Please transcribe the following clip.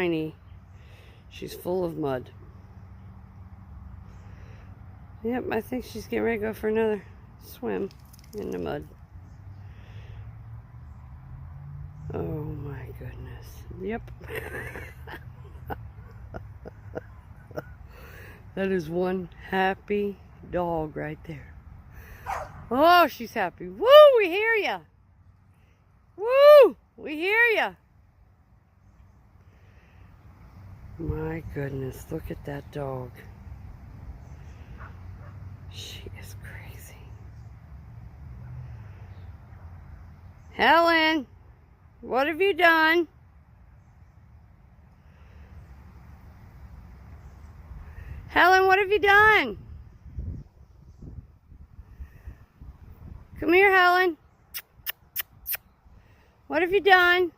Tiny. She's full of mud. Yep, I think she's getting ready to go for another swim in the mud. Oh my goodness. Yep. That is one happy dog right there. Oh, she's happy. Woo, we hear ya. Woo, we hear ya. My goodness, look at that dog. She is crazy. Helen, what have you done? Helen, what have you done? Come here, Helen. What have you done?